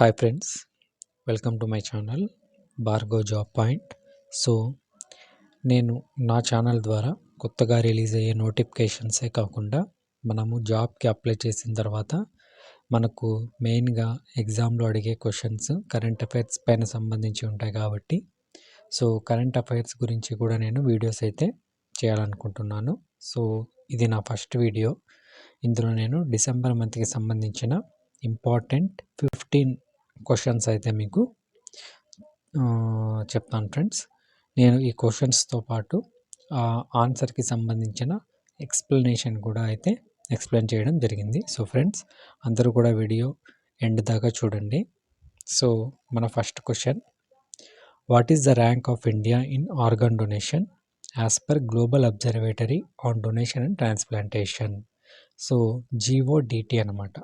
Hi friends, welcome to my channel Bhargav job point. So నేను నా channel ద్వారా కొత్తగా రిలీజ్ అయ్యే నోటిఫికేషన్సే కాకుండా మనము జాబ్కి అప్లై చేసిన తర్వాత మనకు మెయిన్గా ఎగ్జామ్లో అడిగే క్వశ్చన్స్ కరెంట్ అఫైర్స్ పైన సంబంధించి ఉంటాయి కాబట్టి సో కరెంట్ అఫైర్స్ గురించి కూడా నేను వీడియోస్ అయితే చేయాలనుకుంటున్నాను. సో ఇది నా ఫస్ట్ వీడియో. ఇందులో నేను డిసెంబర్ మంత్కి సంబంధించిన ఇంపార్టెంట్ 15 క్వశ్చన్స్ అయితే మీకు చెప్తాను ఫ్రెండ్స్. నేను ఈ క్వశ్చన్స్తో పాటు ఆన్సర్కి సంబంధించిన ఎక్స్ప్లెనేషన్ కూడా అయితే ఎక్స్ప్లెయిన్ చేయడం జరిగింది. సో ఫ్రెండ్స్, అందరూ కూడా వీడియో ఎండ్ దాకా చూడండి. సో మన first question, what is the rank of India in organ donation as per global observatory on donation and transplantation? So GODT అనమాట.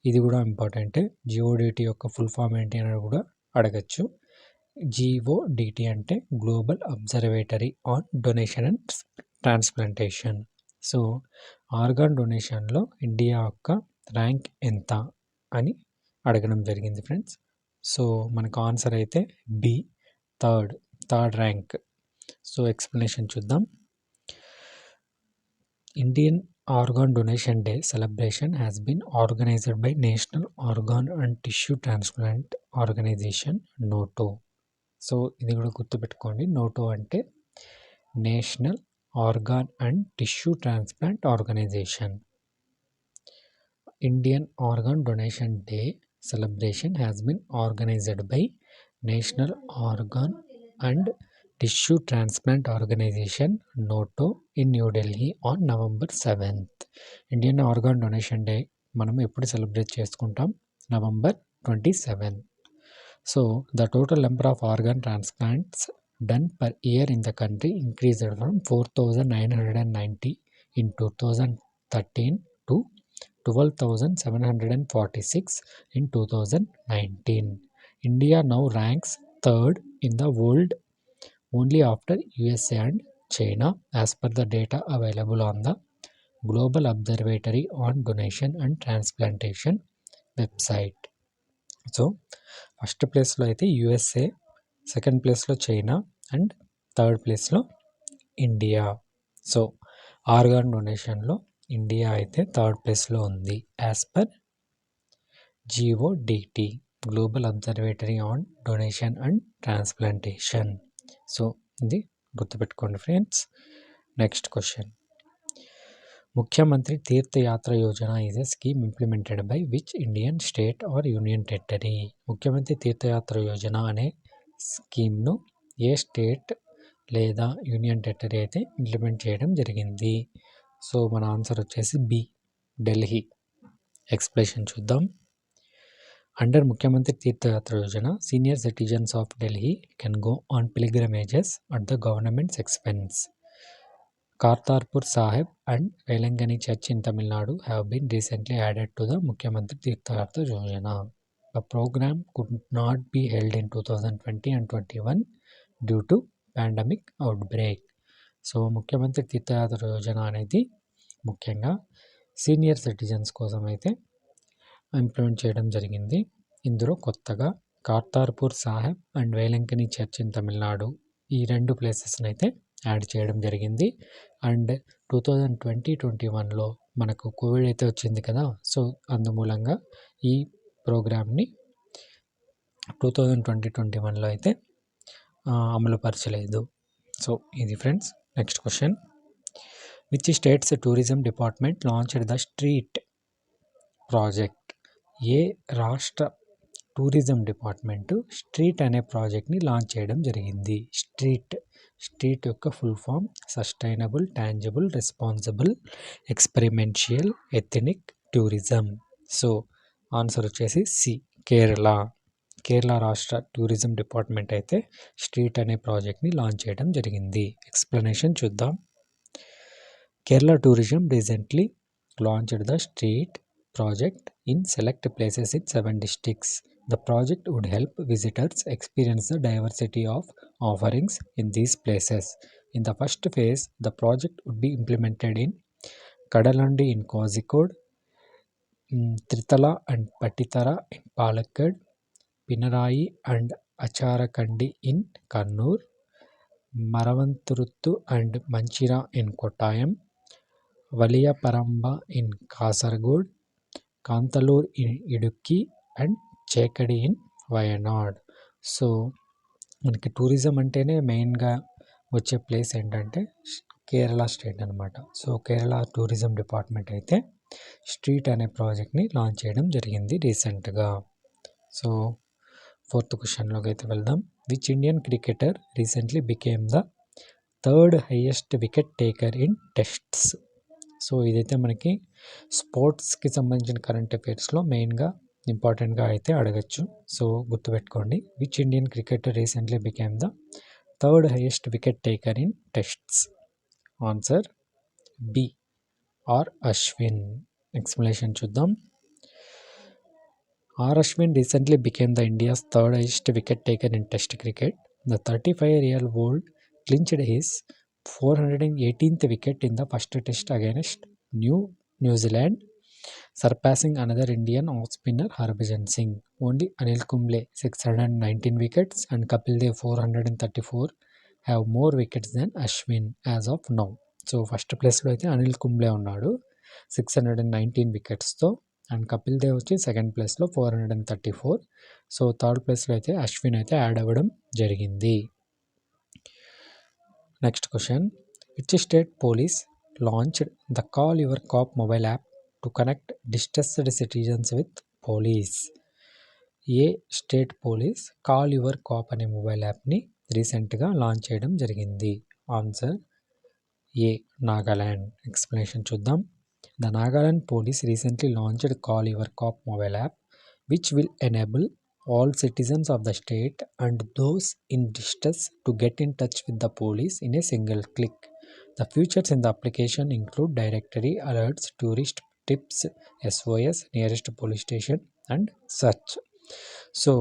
ఇది కూడా ఇంపార్టెంట్. GODT యొక్క ఫుల్ ఫామ్ ఏంటి అని కూడా అడగచ్చు. GODT అంటే global observatory on donation and transplantation. So organ డొనేషన్లో ఇండియా యొక్క ర్యాంక్ ఎంత అని అడగడం జరిగింది ఫ్రెండ్స్. సో మనకు ఆన్సర్ అయితే B, third rank. So explanation చూద్దాం. Indian Organ Donation Day celebration has been organized by National Organ and Tissue Transplant Organization (NATO). So ఇది కూడా గుర్తుపెట్టుకోండి. NATO అంటే national organ and tissue transplant organization. Indian organ donation day celebration has been organized by National Organ and Tissue Transplant Organization (NATO) in New Delhi on November 7th. Indian organ donation day మనం ఎప్పుడు celebrate చేసుకుంటాం? November 27. So the total number of organ transplants done per year in the country increased from 4,990 in 2013 to 12,746 in 2019. India now ranks third in the world only after USA and China as per the data available on the Global Observatory on Donation and Transplantation website. So first ప్లేస్లో అయితే USA, second ప్లేస్లో China and third ప్లేస్లో India. So organ డొనేషన్లో India అయితే third ప్లేస్లో ఉంది as per GODT, global observatory on donation and transplantation. So ఇది గుర్తుపెట్టుకోండి ఫ్రెండ్స్. నెక్స్ట్ క్వశ్చన్, ముఖ్యమంత్రి తీర్థయాత్ర Yojana is a scheme implemented by which Indian state or union territory? ముఖ్యమంత్రి తీర్థయాత్ర యోజన అనే స్కీమ్ను ఏ స్టేట్ లేదా యూనియన్ టెరిటరీ అయితే ఇంప్లిమెంట్ చేయడం జరిగింది? సో మన ఆన్సర్ వచ్చేసి బి, ఢిల్లీ. ఎక్స్ప్లెనేషన్ చూద్దాం. అండర్ ముఖ్యమంత్రి తీర్థయాత్ర Yojana, senior citizens of Delhi can go on pilgrimages at the governments expense. Kartarpur Sahib and Velangani Church in Tamil Nadu have been recently added to the Mukhyamantri Tirtha Yojana. The program could not be held in 2020 and 21 due to pandemic outbreak. So ముఖ్యమంత్రి తీర్థయాత్ర యోజన అనేది ముఖ్యంగా senior citizens కోసం అయితే implement చేయడం జరిగింది. ఇందులో కొత్తగా Kartarpur Sahib and Velankanni church in Tamil Nadu ఈ రెండు ప్లేసెస్ని అయితే యాడ్ చేయడం జరిగింది. అండ్ 2020-21లో మనకు కోవిడ్ అయితే వచ్చింది కదా, సో అందుమూలంగా ఈ ప్రోగ్రామ్ని 2020-21లో అయితే అమలుపరచలేదు. సో ఇది friends. Next question, which states tourism department launched the street project? ఏ రాష్ట్ర టూరిజం డిపార్ట్మెంటు స్ట్రీట్ అనే ప్రాజెక్ట్ని లాంచ్ చేయడం జరిగింది? స్ట్రీట్ యొక్క full form sustainable, tangible, responsible, experiential, ethnic tourism. So answer వచ్చేసి సి, కేరళ రాష్ట్ర టూరిజం డిపార్ట్మెంట్ అయితే స్ట్రీట్ అనే ప్రాజెక్ట్ని లాంచ్ చేయడం జరిగింది. ఎక్స్ప్లెనేషన్ చూద్దాం. Kerala tourism recently launched the street project in select places in 7 districts. The project would help visitors experience the diversity of offerings in these places. In the first phase, the project would be implemented in Kadalandi in Kozhikode, Tritala and Patitara in Palakkad, Pinarayi and Acharakandi in Kannur, Maravanthuruthu and Manchira in Kottayam, Valiyaparamba in Kasaragod, Kanthalloor in Idukki and Chekadi in Wayanad. So మనకి tourism అంటేనే మెయిన్గా వచ్చే place ఏంటంటే Kerala state అనమాట. So Kerala tourism department అయితే street అనే ప్రాజెక్ట్ని launch చేయడం జరిగింది రీసెంట్గా. సో 4th క్వశ్చన్లోకి అయితే వెళ్దాం. Which Indian cricketer recently became the 3rd highest wicket taker in tests. So ఇదైతే మనకి స్పోర్ట్స్కి సంబంధించిన కరెంట్ అఫైర్స్లో మెయిన్గా ఇంపార్టెంట్గా అయితే అడగచ్చు. సో గుర్తుపెట్టుకోండి. Which Indian cricketer recently became the 3rd highest wicket taker in tests. Answer B R Ashwin. Explanation చూద్దాం. R Ashwin recently became the India's 3rd highest wicket taker in Test cricket. The 35-year-old clinched his 418th wicket in the first Test against New Zealand, surpassing another Indian off-spinner Harbhajan Singh. Only Anil Kumble 619 wickets and Kapil Dev 434 have more wickets than Ashwin as of now. So first ప్లేస్లో అయితే అనిల్ కుంబ్లే ఉన్నాడు 619 వికెట్స్తో, and Kapil Dev వచ్చి second ప్లేస్లో 434. So third ప్లేస్లో అయితే అశ్విన్ అయితే add అవ్వడం జరిగింది. Next question. Which state police launched the call your cop mobile app to connect distressed citizens with police. ఏ state police call your cop అనే మొబైల్ యాప్ని రీసెంట్గా లాంచ్ చేయడం జరిగింది. Answer A Nagaland. ఎక్స్ప్లెనేషన్ చూద్దాం. The Nagaland police recently launched Call Your Cop mobile app, which will enable all citizens of the state and those in distress to get in touch with the police in a single click. The features in the application include directory alerts, tourist tips, SOS, nearest police station and such. So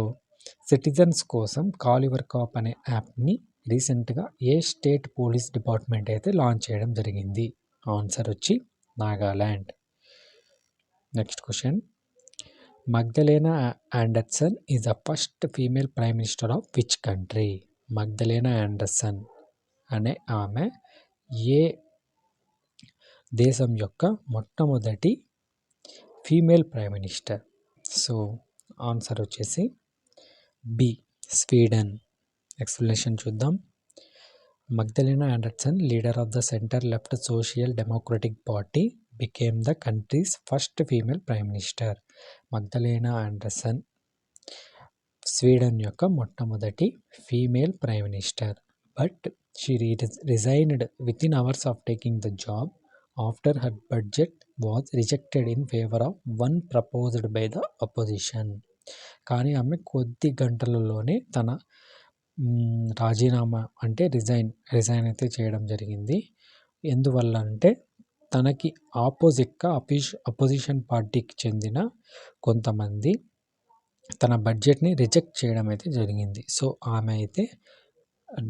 citizens కోసం call your cop అనే యాప్ని రీసెంట్గా ఏ state police department అయితే launch చేయడం జరిగింది. Answer వచ్చి Nagaland. Next question. Magdalena Andersson is the first female prime minister of which country. Magdalena Andersson అనే ఆమె ఏ దేశం యొక్క మొట్టమొదటి female prime minister. So answer వచ్చేసి బి స్వీడన్. ఎక్స్ప్లెనేషన్ చూద్దాం. Magdalena Anderson, leader of the center-left Social Democratic Party, became the country's first female prime minister. Magdalena Anderson Sweden యొక్క మొట్టమొదటి female prime minister. But she resigned with in hours of taking the job after her budget was rejected in favour of one proposed by the opposition. కానీ ఆమె కొద్ది గంటలలోనే తన రాజీనామా అంటే resign అయితే చేయడం జరిగింది. ఎందువల్ల అంటే తనకి ఆపోజిట్గా అపోజిషన్ పార్టీకి చెందిన కొంతమంది తన బడ్జెట్ని రిజెక్ట్ చేయడం అయితే జరిగింది. సో ఆమె అయితే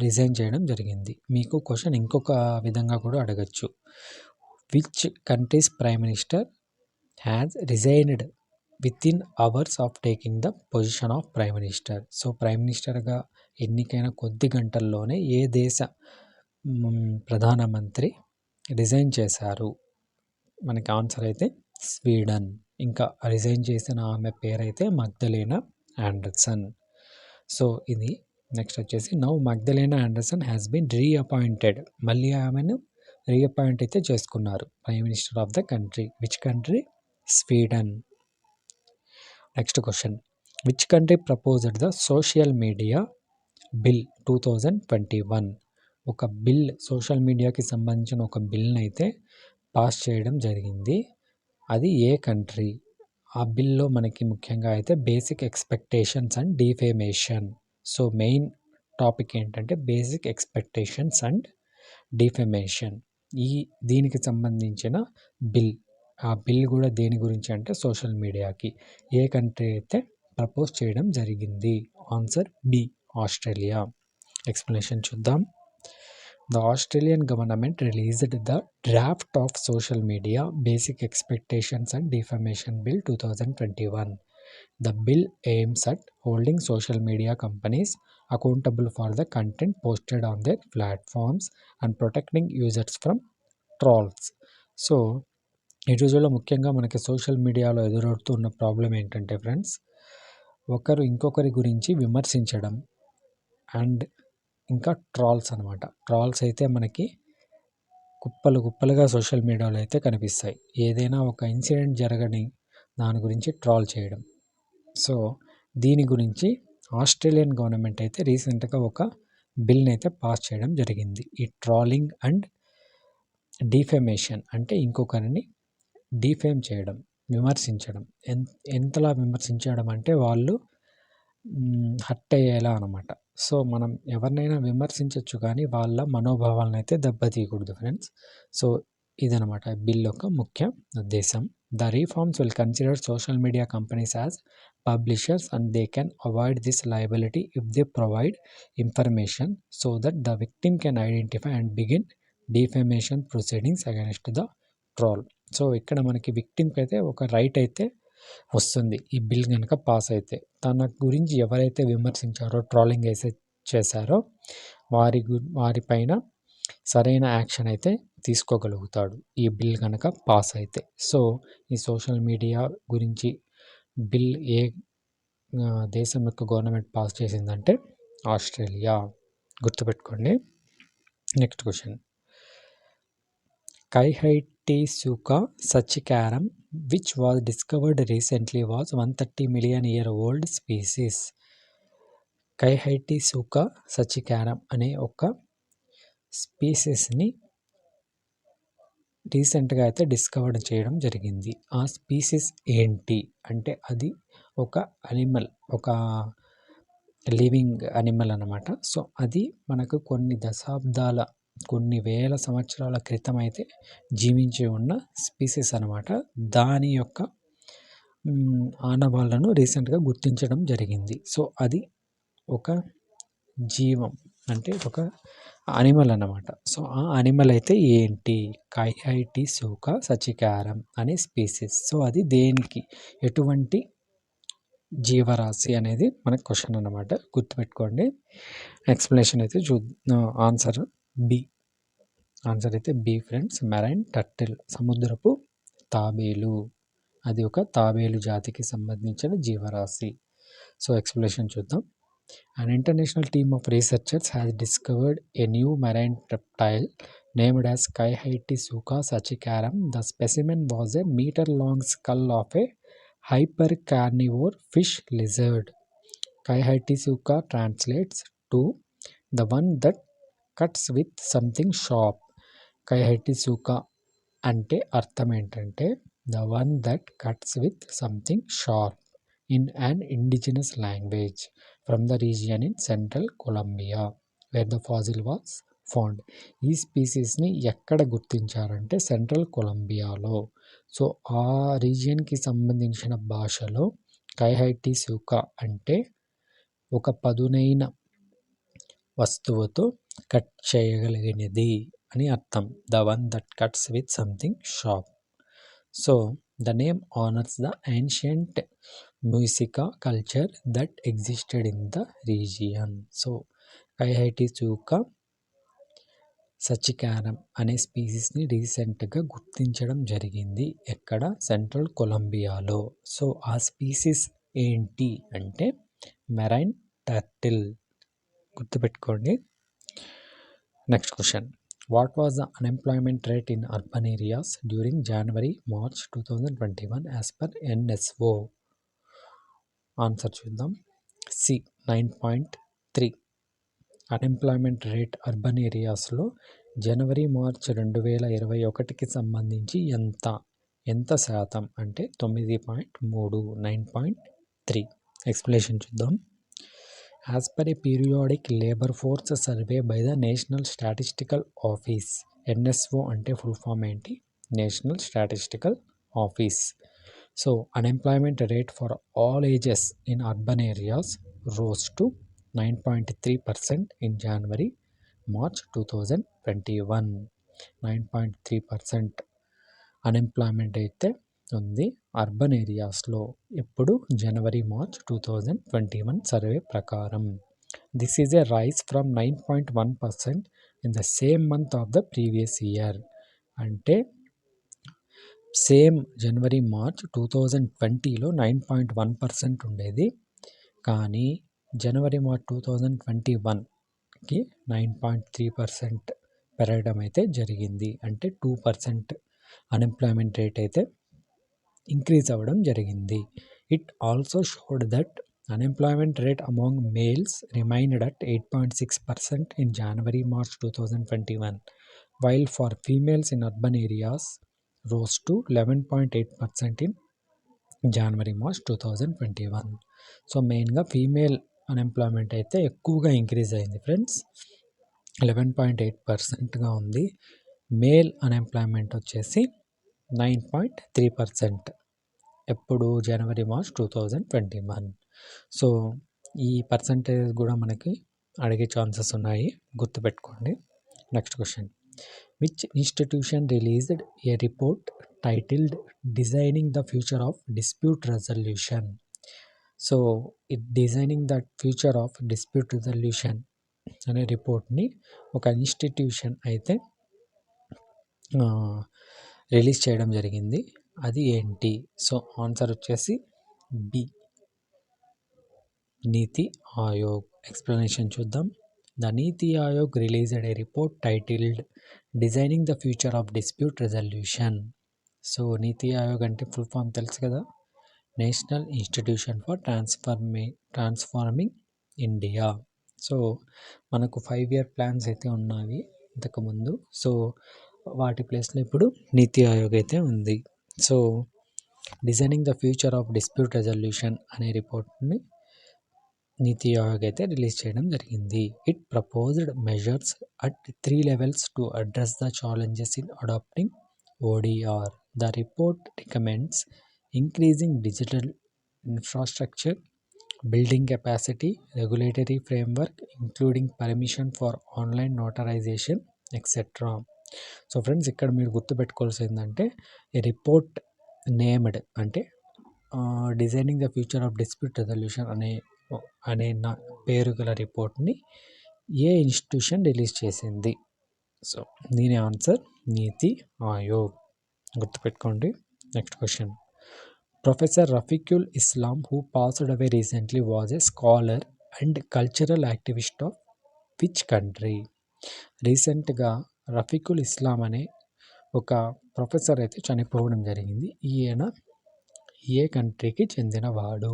రిజైన్ చేయడం జరిగింది. మీకు క్వశ్చన్ ఇంకొక విధంగా కూడా అడగచ్చు. Which countries prime minister has resigned with in hours of taking the position of prime minister. So prime మినిస్టర్గా ఎన్నికైన కొద్ది గంటల్లోనే ఏ దేశ ప్రధానమంత్రి రిజైన్ చేశారు. మనకి ఆన్సర్ అయితే స్వీడన్. ఇంకా రిజైన్ చేసిన ఆమె పేరైతే మగ్దలేనా ఆండర్సన్. సో ఇది నెక్స్ట్ వచ్చేసి now Magdalena Andersson has been reappointed. మళ్ళీ ఆమెను రీఅపాయింట్ అయితే చేసుకున్నారు prime minister of the country. Which country? Sweden. Next question. Which country proposed the social media bill 2021. ఒక బిల్, సోషల్ మీడియాకి సంబంధించిన ఒక బిల్ని అయితే పాస్ చేయడం జరిగింది. అది ఏ కంట్రీ? ఆ బిల్లో మనకి ముఖ్యంగా అయితే basic expectations and defamation. So main topic ఏంటంటే బేసిక్ ఎక్స్పెక్టేషన్స్ అండ్ డిఫేమేషన్. దీనికి సంబంధించిన బిల్. ఆ బిల్ కూడా దేని గురించి అంటే సోషల్ మీడియాకి. ఏ కంట్రీ అయితే ప్రపోజ్ చేయడం జరిగింది. Answer B Australia. ఎక్స్ప్లెనేషన్ చూద్దాం. The Australian government released the draft of social media basic expectations and defamation bill 2021. The bill aims at holding social media companies accountable for the content posted on their platforms and protecting users from trolls. So ఈ రోజుల్లో ముఖ్యంగా మనకి social మీడియాలో ఎదురవుతున్న problem ఏంటంటే friends, ఒకరు ఇంకొకరి గురించి విమర్శించడం అండ్ ఇంకా ట్రాల్స్ అనమాట. ట్రాల్స్ అయితే మనకి కుప్పలు కుప్పలుగా సోషల్ మీడియాలో అయితే కనిపిస్తాయి. ఏదైనా ఒక ఇన్సిడెంట్ జరగని దాని గురించి ట్రాల్ చేయడం. సో దీని గురించి ఆస్ట్రేలియన్ గవర్నమెంట్ అయితే రీసెంట్గా ఒక బిల్ని అయితే పాస్ చేయడం జరిగింది. ఈ ట్రాలింగ్ అండ్ డిఫెమేషన్ అంటే ఇంకొకరిని డిఫేమ్ చేయడం, విమర్శించడం. ఎంతలా విమర్శించడం అంటే వాళ్ళు హర్ట్ అయ్యేలా అనమాట. సో మనం ఎవరినైనా విమర్శించవచ్చు కానీ వాళ్ళ మనోభావాలను అయితే దెబ్బతీయకూడదు ఫ్రెండ్స్. సో ఇదనమాట బిల్ యొక్క ముఖ్య ఉద్దేశం. The reforms will consider social media companies as publishers and they can avoid this liability if they provide information so that the victim can identify and begin defamation proceedings against the troll. So ఇక్కడ మనకి విక్టిమ్కి అయితే ఒక right అయితే వస్తుంది ఈ bill కనుక pass అయితే. తన గురించి ఎవరైతే విమర్శించారో, ట్రాలింగ్ అయితే చేశారో వారిపైన సరైన యాక్షన్ అయితే తీసుకోగలుగుతాడు ఈ బిల్ కనుక పాస్ అయితే. సో ఈ సోషల్ మీడియా గురించి బిల్ ఏ దేశం యొక్క గవర్నమెంట్ పాస్ చేసిందంటే ఆస్ట్రేలియా. గుర్తుపెట్టుకోండి. Next question. కైహైటిసుకా సచికారం which was discovered recently was 130 million year old species. కైహైటిసుకా సచికారం అనే ఒక స్పీసీస్ని రీసెంట్గా అయితే డిస్కవర్ చేయడం జరిగింది. ఆ స్పీసీస్ ఏంటి అంటే అది ఒక అనిమల్, ఒక లివింగ్ అనిమల్ అన్నమాట. సో అది మనకు కొన్ని దశాబ్దాల, కొన్ని వేల సంవత్సరాల క్రితం అయితే జీవించి ఉన్న స్పీసీస్ అనమాట. దాని యొక్క ఆనవాళ్ళను రీసెంట్గా గుర్తించడం జరిగింది. సో అది ఒక జీవం అంటే ఒక అనిమల్ అన్నమాట. సో ఆ అనిమల్ అయితే ఏంటి? కైహైటిసుకా సచికారం అనే స్పీసీస్. సో అది దేనికి, ఎటువంటి జీవరాశి అనేది మనకు క్వశ్చన్ అన్నమాట. గుర్తుపెట్టుకోండి. ఎక్స్ప్లెనేషన్ అయితే ఆన్సర్ బి. ఆన్సర్ అయితే బి ఫ్రెండ్స్. మెరైన్ టర్టిల్, సముద్రపు తాబేలు. అది ఒక తాబేలు జాతికి సంబంధించిన జీవరాశి. సో ఎక్స్ప్లెనేషన్ చూద్దాం. An international team of researchers has discovered a new marine reptile named as Kaihaitisuka sachikaram. The specimen was a meter-long skull of a hypercarnivore fish lizard. Kaihaitisuka translates to the one that cuts with something sharp. Kaihaitisuka అంటే అర్థం ఏంటంటే the one that cuts with something sharp in an indigenous language from the region in central Colombia where the fossil was found. ఈ స్పీసీస్ని ఎక్కడ గుర్తించారంటే central కొలంబియాలో. So ఆ రీజియన్కి సంబంధించిన భాషలో కైహైటిసుకా అంటే ఒక పదునైన వస్తువుతో కట్ చేయగలిగినది అని అర్థం. The one that cuts with something sharp. So the name honors the ancient Muisca culture that existed in the region. So కైహైటిసుకా సచికారం అనే స్పీసీస్ని రీసెంట్గా గుర్తించడం జరిగింది. ఎక్కడ? సెంట్రల్ కొలంబియాలో. సో ఆ స్పీసీస్ ఏంటి అంటే మెరైన్ టర్టిల్. గుర్తుపెట్టుకోండి. Next question. What was the unemployment rate in urban areas during January-March 2021 as per NSO? Answer చూద్దాం. సి 9.3. అన్ఎంప్లాయ్మెంట్ రేట్ అర్బన్ ఏరియాస్లో జనవరి-మార్చ్ 2021కి సంబంధించి ఎంత శాతం అంటే 9.3, 9.3. ఎక్స్ప్లెనేషన్ చూద్దాం. As per a periodic labor force survey by the National Statistical Office, NSO అంటే full form ఏంటి? National statistical office. So unemployment rate for all ages in urban areas rose to 9.3% in January-March 2021. 9.3% unemployment అయితే ఉంది urban ఏరియాస్లో. ఎప్పుడు జనవరి March 2021 survey ప్రకారం. This is a rise from 9.1% in the same month of the previous year. అంటే same జనవరి March 2020లో 9.1% ఉండేది, కానీ జనవరి మార్చ్ 2021కి 9.3% పెరగడం అయితే జరిగింది. అంటే 2% అన్ఎంప్లాయ్మెంట్ రేట్ అయితే ఇంక్రీజ్ అవ్వడం జరిగింది. It also showed that unemployment rate among males remained at 8.6% in January-March 2021, while for females in urban areas rose to 11.8% in January-March 2021. So మెయిన్గా ఫీమేల్ అన్ఎంప్లాయ్మెంట్ అయితే ఎక్కువగా ఇంక్రీజ్ అయింది ఫ్రెండ్స్, 11.8%గా ఉంది. మేల్ అన్ఎంప్లాయ్మెంట్ వచ్చేసి 9.3%. ఎప్పుడు జనవరి మార్చ్ 2021. సో ఈ percentage కూడా మనకి అడిగే ఛాన్సెస్ ఉన్నాయి, గుర్తుపెట్టుకోండి. Next question, which institution released A report titled designing the future of dispute resolution. So designing the future of dispute resolution అనే రిపోర్ట్ని ఒక ఇన్స్టిట్యూషన్ అయితే రిలీజ్ చేయడం జరిగింది. అది ఏంటి? సో ఆన్సర్ వచ్చేసి బి, నీతి ఆయోగ్. ఎక్స్ప్లెనేషన్ చూద్దాం. The NITI Aayog released A report titled designing the future of dispute resolution. So నీతి ఆయోగ్ అంటే ఫుల్ ఫామ్ తెలుసు కదా, national institution for transforming India. So మనకు 5-year ప్లాన్స్ అయితే ఉన్నాయి ఇంతకుముందు, సో వాటి ప్లేస్లో ఇప్పుడు నీతి ఆయోగ్ అయితే ఉంది. So designing the future of dispute resolution అనే రిపోర్ట్ని నీతి ఆయోగ్ అయితే రిలీజ్ చేయడం జరిగింది. It proposed measures at 3 levels to address the challenges in adapting ODR. The report recommends increasing digital infrastructure, building capacity, regulatory framework, including permission for online notarization, etc. So friends ఇక్కడ మీరు గుర్తుపెట్టుకోవాల్సి ఏంటంటే, ఈ report named అంటే designing the future of dispute resolution అనే నా పేరు గల రిపోర్ట్ని ఏ ఇన్స్టిట్యూషన్ రిలీజ్ చేసింది? సో దీని ఆన్సర్ నీతి ఆయోగ్, గుర్తుపెట్టుకోండి. Next question, Professor Rafiqul Islam, who passed away recently, was a scholar and cultural activist of which country? రీసెంట్గా రఫీకుల్ ఇస్లాం అనే ఒక ప్రొఫెసర్ అయితే చనిపోవడం జరిగింది. ఈయన ఏ కంట్రీకి చెందినవాడు?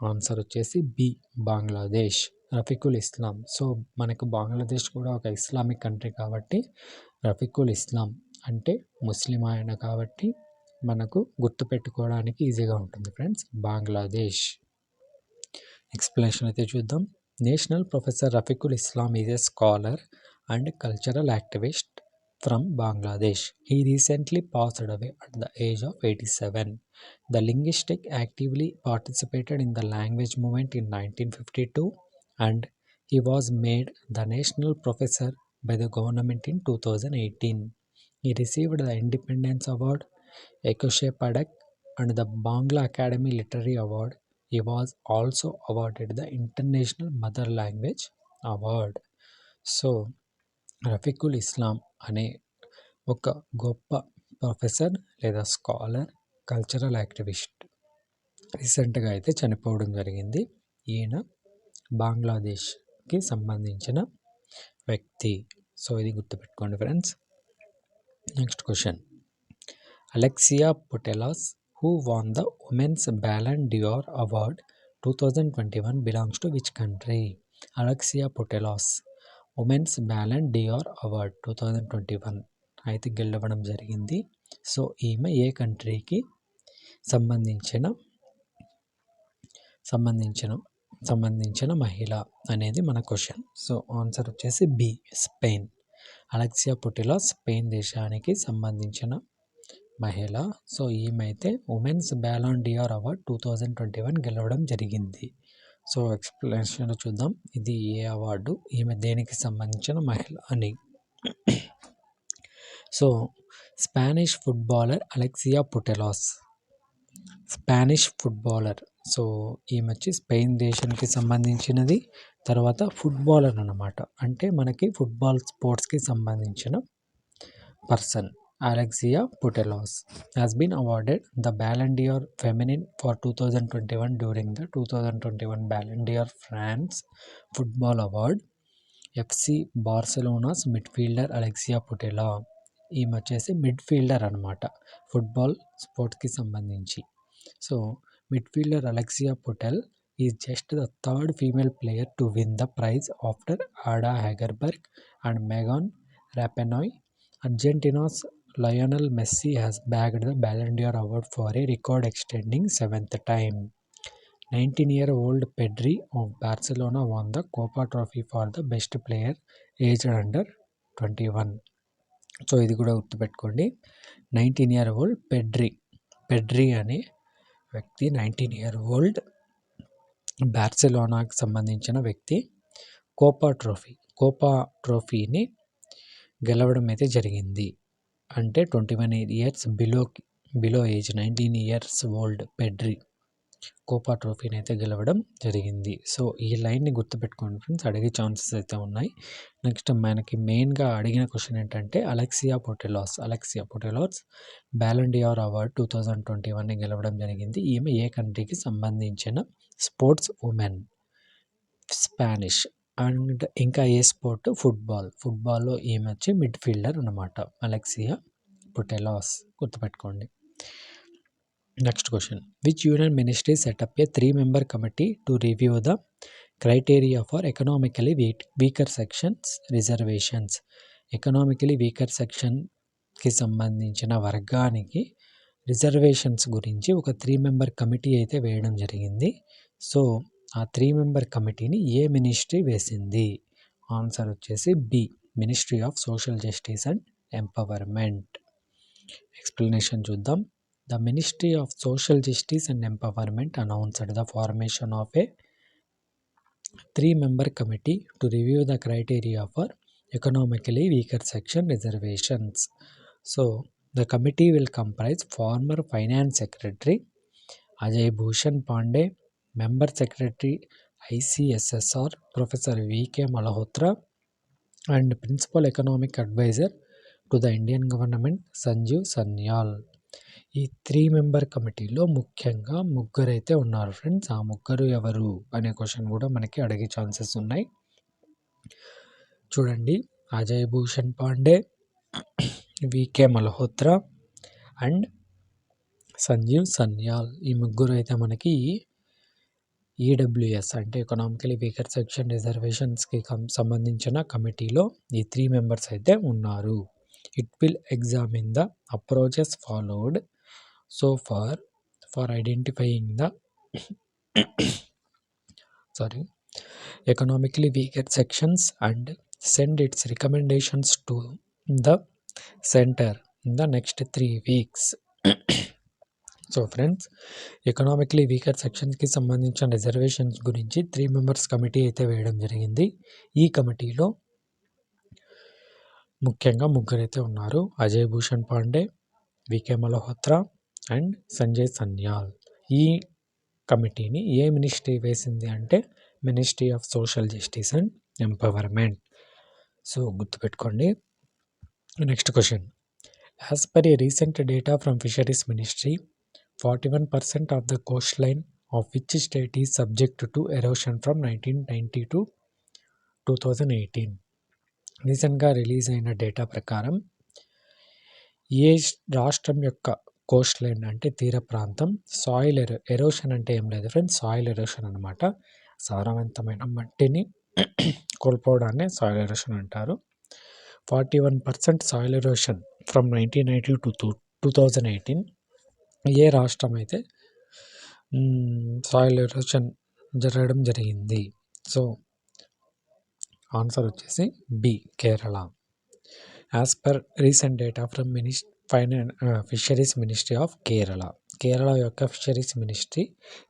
ఆన్సర్ వచ్చేసి బి, బంగ్లాదేశ్. రఫీకుల్ ఇస్లాం. సో మనకు బంగ్లాదేశ్ కూడా ఒక ఇస్లామిక్ కంట్రీ కాబట్టి రఫీకుల్ ఇస్లాం అంటే ముస్లిం ఆయన కాబట్టి మనకు గుర్తుపెట్టుకోవడానికి ఈజీగా ఉంటుంది ఫ్రెండ్స్, బంగ్లాదేశ్. ఎక్స్ప్లెనేషన్ అయితే చూద్దాం. National professor Rafiqul Islam is a scholar and cultural activist from Bangladesh. He recently passed away at the age of 87. The linguistic actively participated in the language movement in 1952 and he was made the national professor by the government in 2018. He received the independence award, Ekoshe Padak and the Bangla Academy Literary Award. He was also awarded the International Mother Language Award. So Rafiqul Islam అనే ఒక గొప్ప professor లేదా scholar, cultural activist రీసెంట్గా అయితే చనిపోవడం జరిగింది. ఈయన బంగ్లాదేశ్కి సంబంధించిన వ్యక్తి. సో ఇది గుర్తుపెట్టుకోండి friends. Next question, Alexia Putellas, who won the Women's Ballon d'Or Award 2021, belongs to which country? Alexia Putellas Women's Ballon d'Or Award 2021 అయితే గెలవడం జరిగింది. సో ఈమె ఏ కంట్రీకి సంబంధించిన మహిళ అనేది మన క్వశ్చన్. సో ఆన్సర్ వచ్చేసి బి, స్పెయిన్. అలెక్సియా పుటిలాస్ స్పెయిన్ దేశానికి సంబంధించిన మహిళ. సో ఈమె అయితే ఉమెన్స్ బ్యాలాన్ డిఆర్ అవార్డ్ 2021 గెలవడం జరిగింది. సో ఎక్స్ప్లెనేషన్ చూద్దాం. ఇది ఏ అవార్డు, ఈమె దేనికి సంబంధించిన మహిళ అని. So Spanish footballer Alexia Putellas. Spanish footballer. So ఈమె వచ్చి స్పెయిన్ దేశానికి సంబంధించినది. తర్వాత ఫుట్బాలర్ అన్నమాట, అంటే మనకి ఫుట్బాల్ స్పోర్ట్స్కి సంబంధించిన person. Alexia Putellas has been awarded the Ballon d'Or Feminine for 2021 during the 2021 Ballon d'Or France Football Award. FC Barcelona's midfielder Alexia Putellas. ఈమె వచ్చేసి మిడ్ఫీల్డర్ అనమాట, ఫుట్బాల్ స్పోర్ట్స్కి సంబంధించి. So midfielder Alexia Putellas is just the third female player to win the prize after Ada Hegerberg and Megan Rapinoe. Argentina's Lionel Messi has bagged the Ballon d'Or award for a record-extending 7th time. 19-year-old Pedri of Barcelona won the Copa Trophy for the best player aged under 21. So ఇది కూడా గుర్తుపెట్టుకోండి. 19-year-old పెడ్రీ అనే వ్యక్తి, 19-year-old బార్సిలోనాకి సంబంధించిన వ్యక్తి Copa ట్రోఫీని గెలవడం అయితే జరిగింది. అంటే 21 years below age 19 years old Pedri Kopa ట్రోఫీని అయితే గెలవడం జరిగింది. సో ఈ లైన్ని గుర్తుపెట్టుకోండి ఫ్రెండ్స్, అడిగే ఛాన్సెస్ అయితే ఉన్నాయి. నెక్స్ట్ మనకి మెయిన్గా అడిగిన క్వశ్చన్ ఏంటంటే అలెక్సియా పుటెలాస్ బ్యాలన్ డిఆర్ అవార్డ్ 2021ని గెలవడం జరిగింది. ఈమె ఏ కంట్రీకి సంబంధించిన స్పోర్ట్స్ ఉమెన్? స్పానిష్. అండ్ ఇంకా ఏ స్పోర్ట్? ఫుట్బాల్లో ఈమె వచ్చి మిడ్ఫీల్డర్ అన్నమాట, అలెక్సియా పుటెలాస్. గుర్తుపెట్టుకోండి. Next question, which union ministry set up a 3-member committee to review the criteria for economically weaker sections reservations? Economically weaker సెక్షన్కి సంబంధించిన వర్గానికి రిజర్వేషన్స్ గురించి ఒక 3-member కమిటీ అయితే వేయడం జరిగింది. సో ఆ 3-member కమిటీని ఏ మినిస్ట్రీ వేసింది? ఆన్సర్ వచ్చేసి B, ministry of social justice and empowerment. Explanation చూద్దాం. The ministry of social justice and empowerment announced the formation of a 3-member committee to review the criteria for economically weaker section reservations. So the committee will comprise former finance secretary Ajay Bhushan Pandey, member secretary ICSSR professor VK Malhotra and principal economic adviser to the Indian government Sanjeev Sanyal. ఈ 3-member కమిటీలో ముఖ్యంగా ముగ్గురైతే ఉన్నారు friends. ఆ ముగ్గురు ఎవరు అనే question కూడా మనకి అడిగే ఛాన్సెస్ ఉన్నాయి. చూడండి, అజయ్ భూషణ్ పాండే, VK మల్హోత్రా అండ్ సంజీవ్ సన్యాల్. ఈ ముగ్గురు అయితే మనకి EWS అంటే ఎకనామికలీ వీకర్ సెక్షన్ రిజర్వేషన్స్కి సంబంధించిన కమిటీలో ఈ 3 members అయితే ఉన్నారు. It will examine the approaches followed so for identifying the economically weaker sections and send its recommendations to the centre in the next 3 weeks. So friends, economically weaker సెక్షన్స్కి సంబంధించిన reservations గురించి 3 members committee అయితే వేయడం జరిగింది. ఈ కమిటీలో ముఖ్యంగా ముగ్గురైతే ఉన్నారు, అజయ్ భూషణ్ పాండే, VK మల్హోత్రా అండ్ సంజయ్ సన్యాల్. ఈ కమిటీని ఏ మినిస్ట్రీ వేసింది అంటే ministry of social justice and empowerment. So గుర్తుపెట్టుకోండి. Next question, as per a recent data from fisheries ministry 41% of the coastline of which state is subject to erosion from 1990 to 2018? రీసెంట్గా release అయిన data ప్రకారం ఏ రాష్ట్రం యొక్క Coast line అంటే తీర ప్రాంతం soil erosion అంటే ఏం లేదు ఫ్రెండ్స్, సాయిల్ ఎరోషన్ అనమాట. సారవంతమైన మట్టిని కోల్పోవడాన్ని సాయిల్ ఎరోషన్ అంటారు. 41% సాయిల్ ఎరోషన్ ఫ్రమ్ 1990 to 2018. ఏ రాష్ట్రం అయితే సాయిల్ ఎరోషన్ జరగడం జరిగింది? సో ఆన్సర్ వచ్చేసి B, Kerala. As per recent data from fisheries ministry of Kerala యొక్క ఫిషరీస్ మినిస్ట్రీ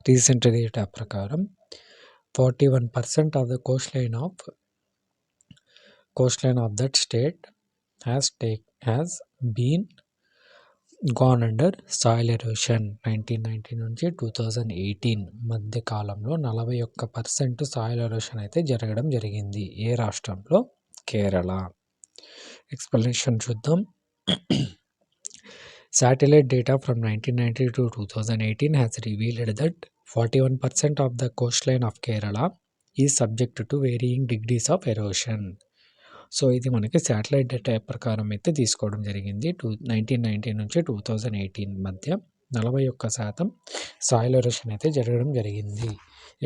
రీసెంట్ డేటా ప్రకారం 41% of the coastline of that state has been gone under soil erosion. 1990 నుంచి 2018 మధ్య కాలంలో 41% సాయిల్ ఎరోషన్ అయితే జరగడం జరిగింది. ఏ రాష్ట్రంలో? కేరళ. ఎక్స్ప్లెనేషన్ చూద్దాం. Satellite data from 1990 to 2018 has revealed that 41% of the coastline of Kerala is subject to varying degrees of erosion. So ఇది మనకి శాటిలైట్ డేటా ప్రకారం అయితే తీసుకోవడం జరిగింది. 1990 నుంచి 2018 మధ్య 41% సాయిల్ ఎరోషన్ అయితే జరగడం జరిగింది.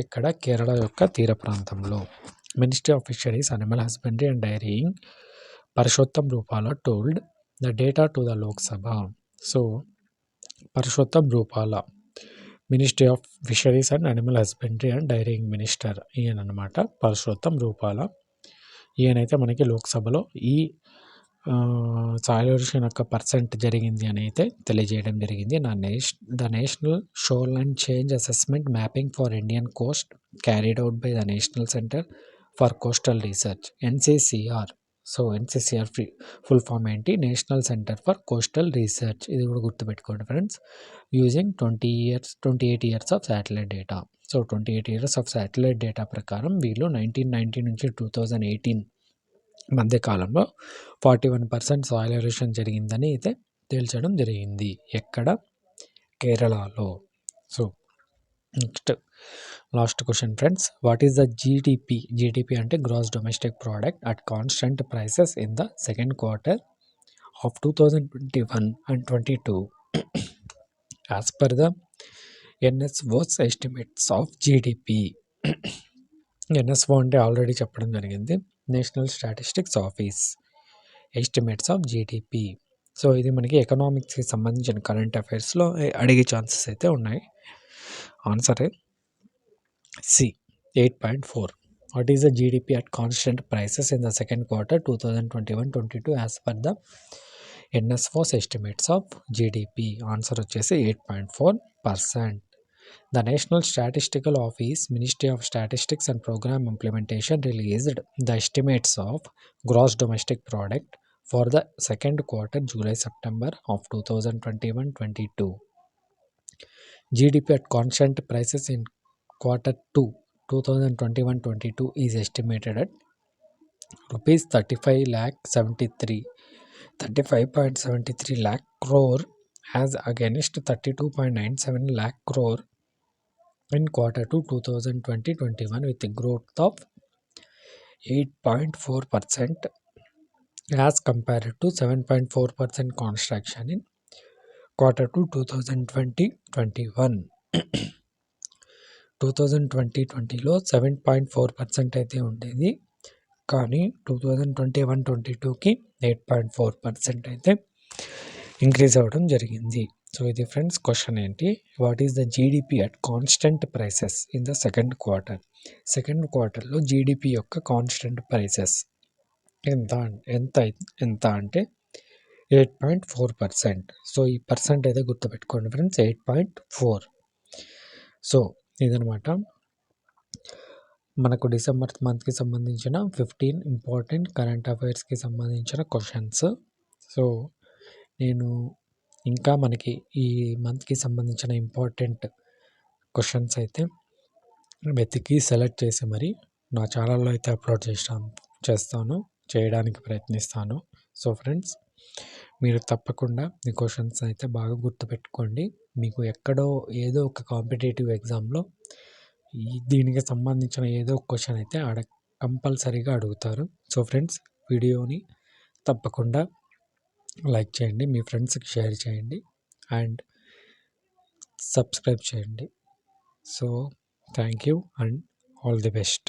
ఇక్కడ కేరళ యొక్క తీర ప్రాంతంలో. Ministry of fisheries, animal husbandry and dairying Parshottam Rupala told the data to the Lok Sabha. So Parshottam Rupala ministry of fisheries and animal husbandry and dairying minister ఈయన అనమాట, పరశోత్తం రూపాల. ఈయనైతే మనకి లోక్సభలో ఈ సాయిల్ ఎరోషన్ యొక్క పర్సెంట్ జరిగింది అని అయితే తెలియజేయడం జరిగింది. The national shoal and change assessment mapping for Indian coast carried out by the national centre for coastal research, NCCR. So NCCR full form ఏంటి? National centre for coastal research. ఇది కూడా గుర్తుపెట్టుకోండి friends. Using 28 years of satellite data. So 28 years of satellite data ప్రకారం వీళ్ళు 1990 నుంచి 2018 మధ్య కాలంలో 41% soil erosion జరిగిందని అయితే తేల్చడం జరిగింది. ఎక్కడ? కేరళలో. So next last question friends. What is the GDP? GDP అంటే gross domestic product at constant prices in the second quarter of 2021 and 22 as per the NSO's estimates of GDP. NSO అంటే already చెప్పడం జరిగింది, national statistics office estimates of GDP. So ఇది మనకి ఎకనామిక్స్కి సంబంధించిన current అఫైర్స్లో అడిగే chances అయితే ఉన్నాయి. Answer C 8.4. What is the GDP at constant prices in the second quarter 2021-22 as per the NSFO's estimates of GDP? Answer వచ్చేసి 8.4%. The National Statistical Office, Ministry of Statistics and Program Implementation released the estimates of gross domestic product for the second quarter July-September of 2021-22. GDP at constant prices in quarter 2 2021-22 is estimated at rupees 35.73 lakh crore as against 32.97 lakh crore in quarter 2 2020-21 with a growth of 8.4% as compared to 7.4% contraction in quarter 2 2020-21. 2020-20లో 7.4% అయితే ఉండేది, కానీ 2021-22కి 8.4% అయితే increase అవ్వడం జరిగింది. So ఇది friends question ఏంటి? What is the GDP at constant prices in the second quarter? Second క్వార్టర్లో GDP యొక్క కాన్స్టెంట్ ప్రైసెస్ ఎంత అంటే 8.4%. సో ఈ పర్సెంట్ అయితే గుర్తుపెట్టుకోండి ఫ్రెండ్స్, 8.4. సో ఇదనమాట మనకు డిసెంబర్ మంత్కి సంబంధించిన 15 ఇంపార్టెంట్ కరెంట్ అఫైర్స్కి సంబంధించిన క్వశ్చన్స్. సో నేను ఇంకా మనకి ఈ మంత్కి సంబంధించిన ఇంపార్టెంట్ క్వశ్చన్స్ అయితే వెతికి సెలెక్ట్ చేసి మరి నా ఛానల్లో అయితే అప్లోడ్ చేయడానికి ప్రయత్నిస్తాను. సో ఫ్రెండ్స్, మీరు తప్పకుండా ఈ క్వశ్చన్స్ అయితే బాగా గుర్తుపెట్టుకోండి. మీకు ఎక్కడో ఏదో ఒక కాంపిటేటివ్ ఎగ్జామ్లో దీనికి సంబంధించిన ఏదో ఒక క్వశ్చన్ అయితే కంపల్సరీగా అడుగుతారు. సో ఫ్రెండ్స్, వీడియోని తప్పకుండా లైక్ చేయండి, మీ ఫ్రెండ్స్కి షేర్ చేయండి అండ్ సబ్స్క్రైబ్ చేయండి. So thank you and all the best.